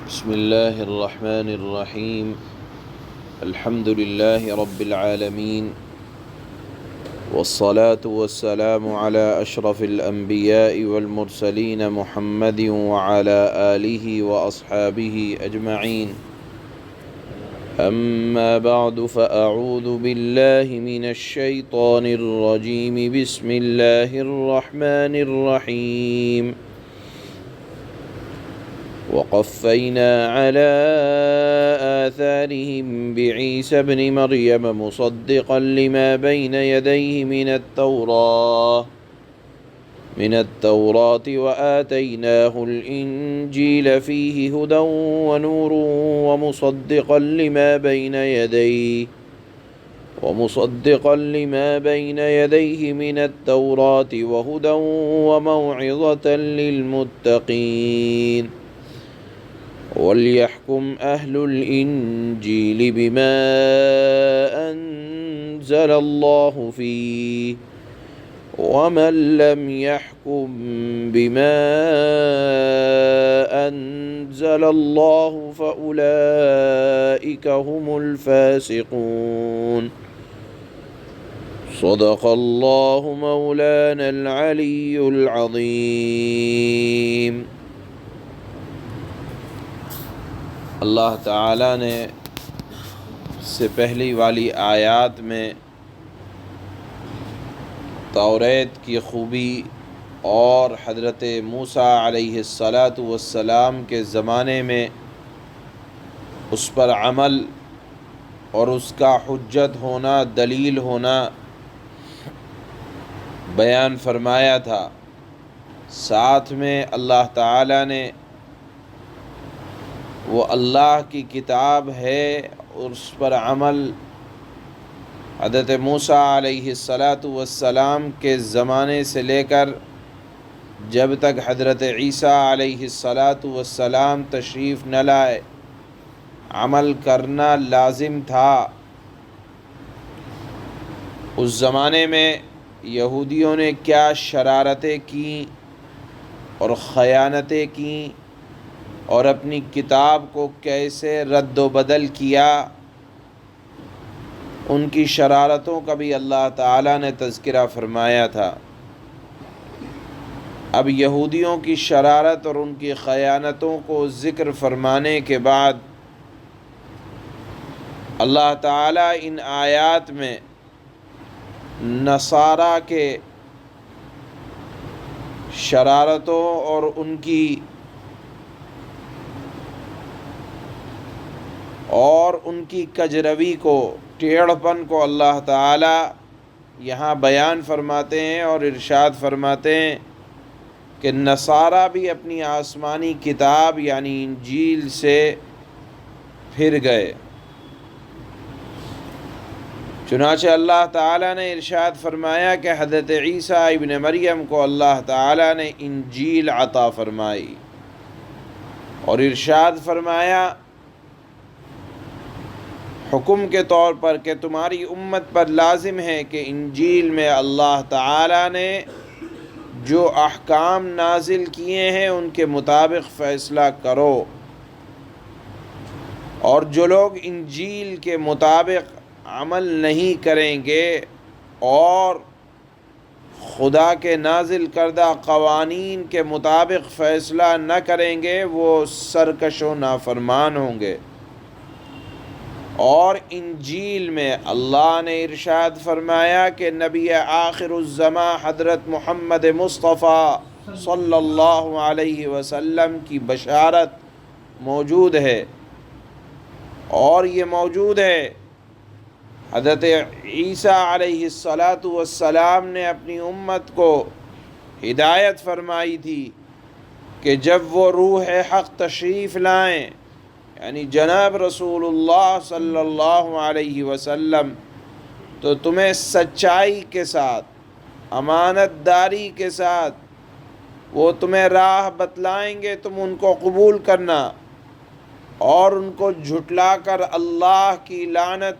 بسم الله الرحمن الرحيم. الحمد لله رب العالمين، والصلاة والسلام على أشرف الأنبياء والمرسلين محمد وعلى آله وأصحابه أجمعين. أما بعد، فأعوذ بالله من الشيطان الرجيم. بسم الله الرحمن الرحيم. وقفينا على آثارهم بعيسى ابن مريم مصدقا لما بين يديه من التوراة وآتيناه الإنجيل فيه هدى ونور ومصدقا لما بين يديه من التوراة وهدى وموعظة للمتقين. وليحكم أهل الإنجيل بما أنزل الله فيه، ومن لم يحكم بما أنزل الله فأولئك هم الفاسقون. صدق الله مولانا العلي العظيم. اللہ تعالیٰ نے سے پہلی والی آیات میں توریت کی خوبی اور حضرت موسیٰ علیہ السلام کے زمانے میں اس پر عمل اور اس کا حجت ہونا، دلیل ہونا بیان فرمایا تھا. ساتھ میں اللہ تعالیٰ نے وہ اللہ کی کتاب ہے اور اس پر عمل حضرت موسیٰ علیہ السلام کے زمانے سے لے کر جب تک حضرت عیسیٰ علیہ السلام تشریف نہ لائے عمل کرنا لازم تھا. اس زمانے میں یہودیوں نے کیا شرارتیں کیں اور خیانتیں کیں اور اپنی کتاب کو کیسے رد و بدل کیا، ان کی شرارتوں کا بھی اللہ تعالیٰ نے تذکرہ فرمایا تھا. اب یہودیوں کی شرارت اور ان کی خیانتوں کو ذکر فرمانے کے بعد اللہ تعالیٰ ان آیات میں نصارہ کے شرارتوں اور ان کی کجروی کو، ٹیڑھپن کو اللہ تعالیٰ یہاں بیان فرماتے ہیں اور ارشاد فرماتے ہیں کہ نصارہ بھی اپنی آسمانی کتاب یعنی انجیل سے پھر گئے. چنانچہ اللہ تعالیٰ نے ارشاد فرمایا کہ حضرت عیسیٰ ابن مریم کو اللہ تعالیٰ نے انجیل عطا فرمائی اور ارشاد فرمایا حکم کے طور پر کہ تمہاری امت پر لازم ہے کہ انجیل میں اللہ تعالیٰ نے جو احکام نازل کیے ہیں ان کے مطابق فیصلہ کرو، اور جو لوگ انجیل کے مطابق عمل نہیں کریں گے اور خدا کے نازل کردہ قوانین کے مطابق فیصلہ نہ کریں گے وہ سرکش و نافرمان ہوں گے. اور انجیل میں اللہ نے ارشاد فرمایا کہ نبی آخر الزمان حضرت محمد مصطفیٰ صلی اللہ علیہ وسلم کی بشارت موجود ہے، اور یہ موجود ہے حضرت عیسیٰ علیہ السلام نے اپنی امت کو ہدایت فرمائی تھی کہ جب وہ روح حق تشریف لائیں یعنی جناب رسول اللہ صلی اللہ علیہ وسلم، تو تمہیں سچائی کے ساتھ، امانت داری کے ساتھ وہ تمہیں راہ بتلائیں گے، تم ان کو قبول کرنا اور ان کو جھٹلا کر اللہ کی لعنت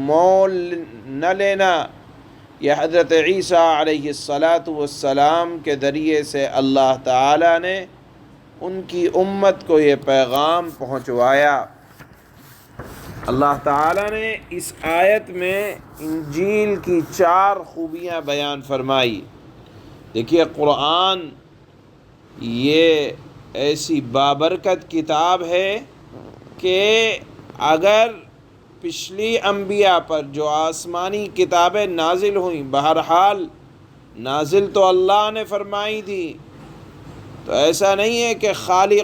مول نہ لینا. یہ حضرت عیسیٰ علیہ السلام کے ذریعے سے اللہ تعالیٰ نے ان کی امت کو یہ پیغام پہنچوایا۔ اللہ تعالیٰ نے اس آیت میں انجیل کی 4 خوبیاں بیان فرمائی۔ دیکھیے قرآن یہ ایسی بابرکت کتاب ہے کہ اگر پچھلی انبیاء پر جو آسمانی کتابیں نازل ہوئیں، بہرحال نازل تو اللہ نے فرمائی تھی، تو ایسا نہیں ہے کہ خالی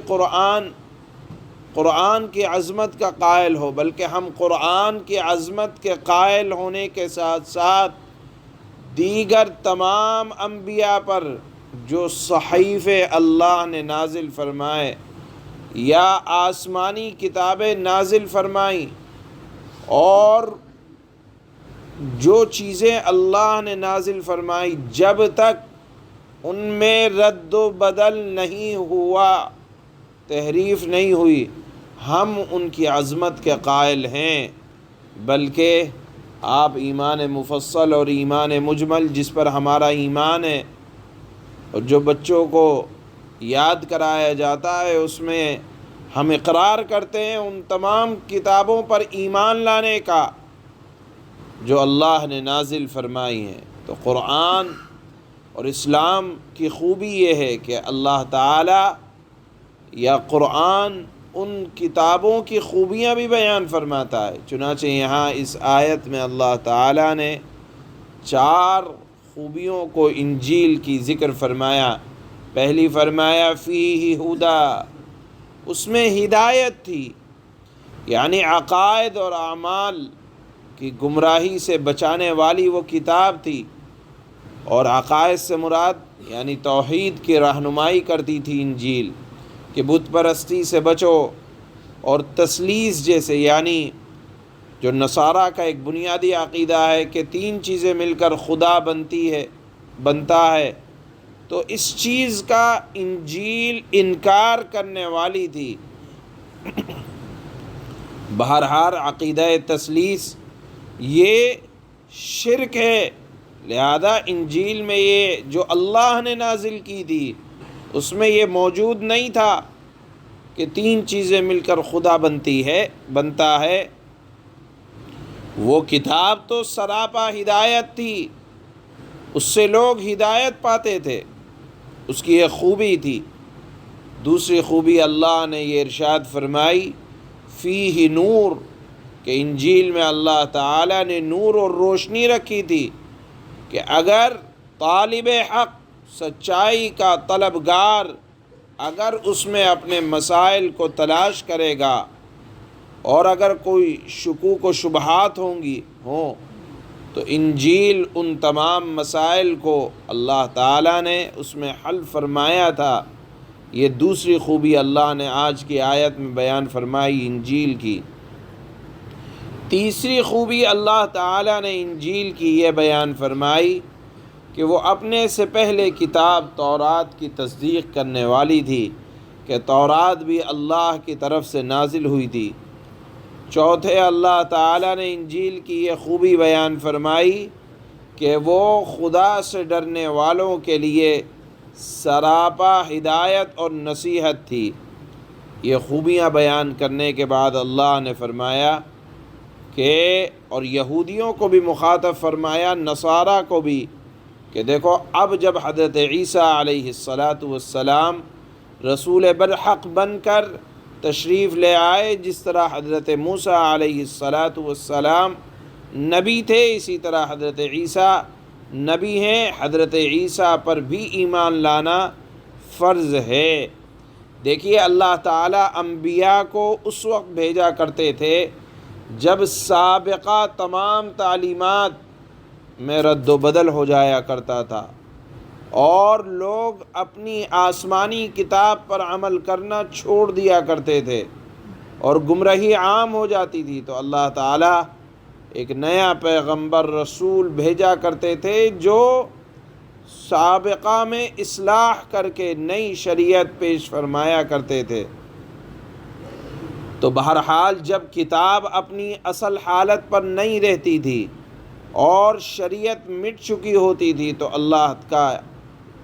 قرآن کی عظمت کا قائل ہو، بلکہ ہم قرآن کی عظمت کے قائل ہونے کے ساتھ ساتھ دیگر تمام انبیاء پر جو صحیفے اللہ نے نازل فرمائے یا آسمانی کتابیں نازل فرمائیں، اور جو چیزیں اللہ نے نازل فرمائی جب تک ان میں رد و بدل نہیں ہوا، تحریف نہیں ہوئی، ہم ان کی عظمت کے قائل ہیں۔ بلکہ آپ ایمان مفصل اور ایمان مجمل جس پر ہمارا ایمان ہے اور جو بچوں کو یاد کرایا جاتا ہے، اس میں ہم اقرار کرتے ہیں ان تمام کتابوں پر ایمان لانے کا جو اللہ نے نازل فرمائی ہیں۔ تو قرآن اور اسلام کی خوبی یہ ہے کہ اللہ تعالیٰ یا قرآن ان کتابوں کی خوبیاں بھی بیان فرماتا ہے۔ چنانچہ یہاں اس آیت میں اللہ تعالیٰ نے 4 خوبیوں کو انجیل کی ذکر فرمایا۔ پہلی فرمایا فیہ ہدی، اس میں ہدایت تھی، یعنی عقائد اور اعمال کی گمراہی سے بچانے والی وہ کتاب تھی، اور عقائد سے مراد یعنی توحید کی رہنمائی کرتی تھی انجیل، کہ بت پرستی سے بچو، اور تثلیث جیسے یعنی جو نصارہ کا ایک بنیادی عقیدہ ہے کہ 3 چیزیں مل کر خدا بنتا ہے، تو اس چیز کا انجیل انکار کرنے والی تھی۔ بہرحال عقیدہ تثلیث یہ شرک ہے، لہذا انجیل میں یہ جو اللہ نے نازل کی تھی اس میں یہ موجود نہیں تھا کہ 3 چیزیں مل کر خدا بنتا ہے۔ وہ کتاب تو سراپا ہدایت تھی، اس سے لوگ ہدایت پاتے تھے، اس کی ایک خوبی تھی۔ دوسری خوبی اللہ نے یہ ارشاد فرمائی فیہ نور، کہ انجیل میں اللہ تعالیٰ نے نور اور روشنی رکھی تھی کہ اگر طالب حق، سچائی کا طلبگار، اگر اس میں اپنے مسائل کو تلاش کرے گا، اور اگر کوئی شکوک و شبہات ہوں تو انجیل ان تمام مسائل کو اللہ تعالیٰ نے اس میں حل فرمایا تھا۔ یہ دوسری خوبی اللہ نے آج کی آیت میں بیان فرمائی انجیل کی۔ تیسری خوبی اللہ تعالیٰ نے انجیل کی یہ بیان فرمائی کہ وہ اپنے سے پہلے کتاب تورات کی تصدیق کرنے والی تھی، کہ تورات بھی اللہ کی طرف سے نازل ہوئی تھی۔ چوتھے اللہ تعالیٰ نے انجیل کی یہ خوبی بیان فرمائی کہ وہ خدا سے ڈرنے والوں کے لیے سراپا ہدایت اور نصیحت تھی۔ یہ خوبیاں بیان کرنے کے بعد اللہ نے فرمایا کہ اور یہودیوں کو بھی مخاطب فرمایا، نصارہ کو بھی، کہ دیکھو اب جب حضرت عیسیٰ علیہ السلام رسول برحق بن کر تشریف لے آئے، جس طرح حضرت موسیٰ علیہ السلام نبی تھے، اسی طرح حضرت عیسیٰ نبی ہیں، حضرت عیسیٰ پر بھی ایمان لانا فرض ہے۔ دیکھیے اللہ تعالیٰ انبیاء کو اس وقت بھیجا کرتے تھے جب سابقہ تمام تعلیمات میں رد و بدل ہو جایا کرتا تھا، اور لوگ اپنی آسمانی کتاب پر عمل کرنا چھوڑ دیا کرتے تھے اور گمراہی عام ہو جاتی تھی، تو اللہ تعالیٰ ایک نیا پیغمبر رسول بھیجا کرتے تھے جو سابقہ میں اصلاح کر کے نئی شریعت پیش فرمایا کرتے تھے۔ تو بہرحال جب کتاب اپنی اصل حالت پر نہیں رہتی تھی اور شریعت مٹ چکی ہوتی تھی تو اللہ کا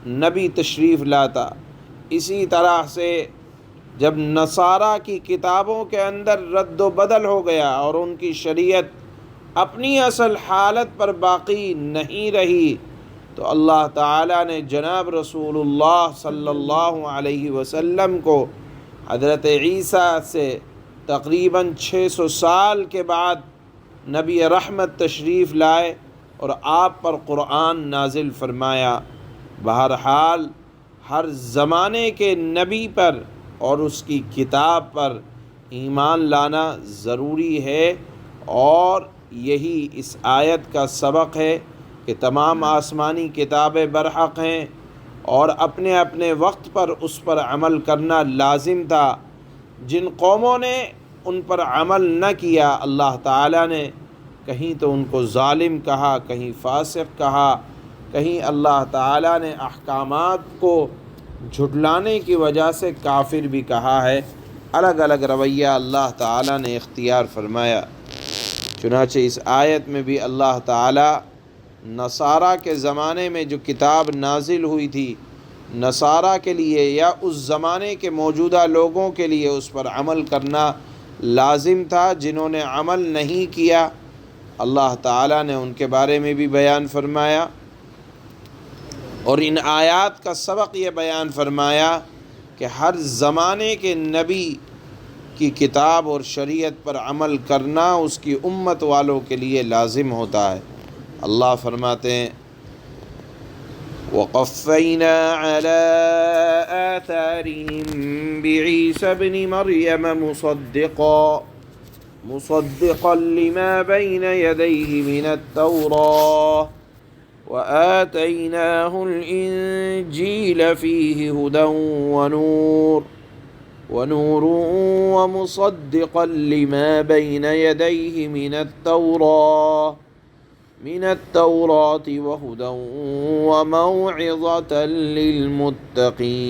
نبی تشریف لاتا۔ اسی طرح سے جب نصارہ کی کتابوں کے اندر رد و بدل ہو گیا اور ان کی شریعت اپنی اصل حالت پر باقی نہیں رہی، تو اللہ تعالیٰ نے جناب رسول اللہ صلی اللہ علیہ وسلم کو حضرت عیسیٰ سے تقریباً 600 سال کے بعد نبی رحمت تشریف لائے اور آپ پر قرآن نازل فرمایا۔ بہرحال ہر زمانے کے نبی پر اور اس کی کتاب پر ایمان لانا ضروری ہے، اور یہی اس آیت کا سبق ہے کہ تمام آسمانی کتابیں برحق ہیں اور اپنے اپنے وقت پر اس پر عمل کرنا لازم تھا۔ جن قوموں نے ان پر عمل نہ کیا، اللہ تعالیٰ نے کہیں تو ان کو ظالم کہا، کہیں فاسق کہا، کہیں اللہ تعالیٰ نے احکامات کو جھٹلانے کی وجہ سے کافر بھی کہا ہے۔ الگ الگ رویہ اللہ تعالیٰ نے اختیار فرمایا۔ چنانچہ اس آیت میں بھی اللہ تعالیٰ نصارہ کے زمانے میں جو کتاب نازل ہوئی تھی، نصارہ کے لیے یا اس زمانے کے موجودہ لوگوں کے لیے اس پر عمل کرنا لازم تھا۔ جنہوں نے عمل نہیں کیا، اللہ تعالیٰ نے ان کے بارے میں بھی بیان فرمایا، اور ان آیات کا سبق یہ بیان فرمایا کہ ہر زمانے کے نبی کی کتاب اور شریعت پر عمل کرنا اس کی امت والوں کے لیے لازم ہوتا ہے۔ اللہ فرماتے ہیں وَقَفَّيْنَا عَلَىٰ آثَارِهِم بِعِيسَى ابْنِ مَرْيَمَ مُصَدِّقًا لِمَا بَيْنَ يَدَيْهِ مِنَ التَّوْرَاةِ وَآتَيْنَاهُ الْإِنجِيلَ فِيهِ هُدًى وَنُورٌ وَمُصَدِّقًا لِمَا بَيْنَ يَدَيْهِ مِنَ التَّوْرَاةِ وَهُدًى وَمَوْعِظَةً لِلْمُتَّقِينَ۔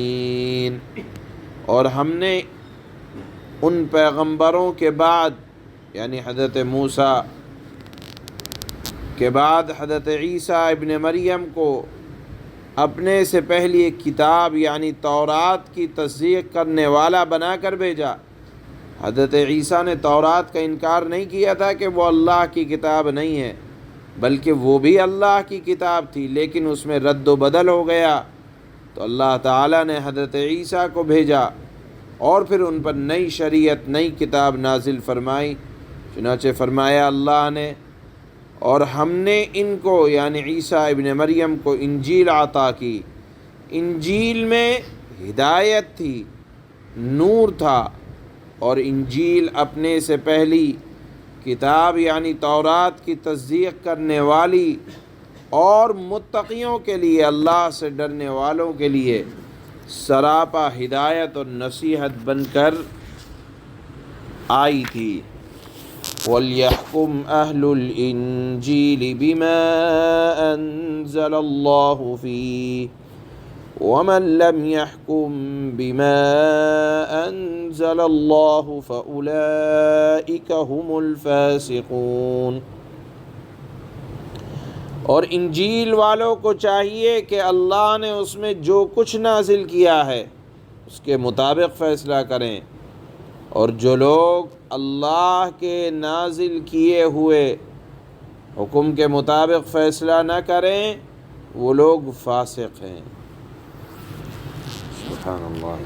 اور ہم نے ان پیغمبروں کے بعد، یعنی حضرت موسیٰ کے بعد حضرت عیسیٰ ابن مریم کو اپنے سے پہلی ایک کتاب یعنی تورات کی تصدیق کرنے والا بنا کر بھیجا۔ حضرت عیسیٰ نے تورات کا انکار نہیں کیا تھا کہ وہ اللہ کی کتاب نہیں ہے، بلکہ وہ بھی اللہ کی کتاب تھی، لیکن اس میں رد و بدل ہو گیا، تو اللہ تعالیٰ نے حضرت عیسیٰ کو بھیجا اور پھر ان پر نئی شریعت، نئی کتاب نازل فرمائی۔ چنانچہ فرمایا اللہ نے، اور ہم نے ان کو یعنی عیسیٰ ابن مریم کو انجیل عطا کی۔ انجیل میں ہدایت تھی، نور تھا، اور انجیل اپنے سے پہلی کتاب یعنی تورات کی تصدیق کرنے والی اور متقیوں کے لیے، اللہ سے ڈرنے والوں کے لیے سراپا ہدایت اور نصیحت بن کر آئی تھی۔ وَلْيَحْكُمْ أَهْلُ الْإِنْجِيلِ بِمَا أَنزَلَ اللَّهُ فِيهِ وَمَنْ لَمْ يَحْكُمْ بِمَا أَنزَلَ اللَّهُ فَأُولَئِكَ هُمُ الْفَاسِقُونَ۔ اور انجیل والوں کو چاہیے کہ اللہ نے اس میں جو کچھ نازل کیا ہے اس کے مطابق فیصلہ کریں، اور جو لوگ اللہ کے نازل کیے ہوئے حکم کے مطابق فیصلہ نہ کریں وہ لوگ فاسق ہیں۔ سبحان اللہ۔